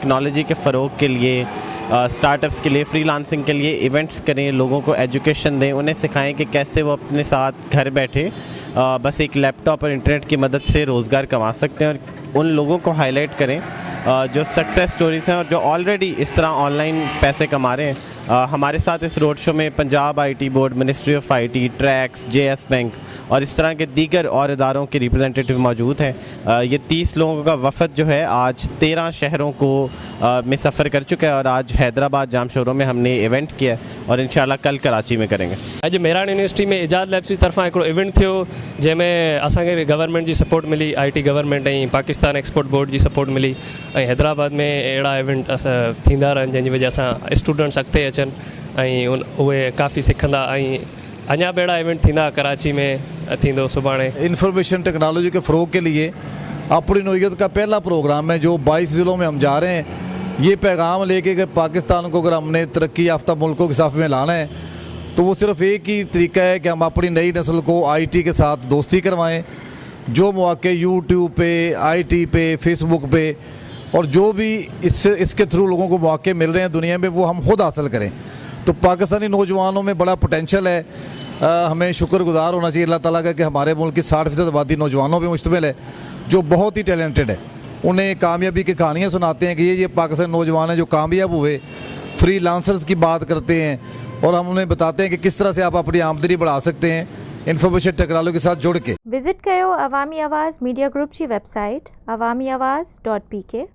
Technology के फ़रोग के लिए, स्टार्टअप्स के लिए, फ्रीलांसिंग के लिए इवेंट्स करें, लोगों को एजुकेशन दें, उन्हें सिखाएं कि कैसे वो अपने साथ घर बैठे बस एक लैपटॉप और इंटरनेट की मदद से रोज़गार कमा सकते हैं, और उन लोगों को हाईलाइट करें जो सक्सेस स्टोरीज़ हैं और जो ऑलरेडी इस तरह ऑनलाइन पैसे कमा रहे हैं। हमारे साथ इस रोड शो में Punjab IT board, ministry of IT, tracks, JS bank और इस तरह के दीगर और इदारों के रिप्रेजेंटेटिव मौजूद हैं। ये 30 लोगों का वफ़द जो है आज 13 शहरों को में सफ़र कर चुका है, और आज हैदराबाद जाम शोरों में हमने इवेंट किया है और इंशाल्लाह कल कराची में करेंगे। अॼु मेरान यूनिवर्सिटी में इजाद लैब्स की तरफ़ां हिकिड़ो इवेंट थियो जंहिंमें असांखे गवर्नमेंट जी सपोर्ट मिली, आईटी गवर्नमेंट ऐं पाकिस्तान एक्सपोर्ट बोर्ड जी सपोर्ट मिली, ऐं हैदराबाद में अहिड़ा इवेंट थींदा रहनि जंहिंजी वजह सां स्टूडेंट्स अॻिते अचनि ऐं उहे काफ़ी सिखंदा, ऐं अञा बि अहिड़ा इवेंट थींदा कराची में थींदो सुभाणे। इंफॉर्मेशन टेक्नोलॉजी के फ़रोग के लिए अपनी नौयत का पहला प्रोग्राम है जो 22 ज़िलों में हम जा रहे हैं। ये पैगाम लेके कि पाकिस्तान को अगर हमने तरक्की याफ्ता मुल्कों के साथ में लाना है तो वो सिर्फ़ एक ही तरीका है कि हम अपनी नई नस्ल को आईटी के साथ दोस्ती करवाएं। जो मौके यूट्यूब पे, आईटी पे, फेसबुक पे और जो भी इसके थ्रू लोगों को मौके मिल रहे हैं दुनिया में, वो हम खुद हासिल करें। तो पाकिस्तानी नौजवानों में बड़ा पोटेंशल है। हमें शुक्रगुजार होना चाहिए अल्लाह ताला का कि हमारे मुल्क की 60% आबादी नौजवानों पे मुश्तमिल है जो बहुत ही टैलेंटेड है। उन्हें कामयाबी की कहानियाँ सुनाते हैं कि ये पाकिस्तानी नौजवान हैं जो कामयाब हुए, फ्रीलांसर्स की बात करते हैं, और हम उन्हें बताते हैं कि किस तरह से आप अपनी आमदनी बढ़ा सकते हैं इंफॉर्मेशन टेक्नोलॉजी के साथ जुड़ के। विजिट कयो अवामी आवाज़ मीडिया ग्रुप की वेबसाइट awamiawaz.pk।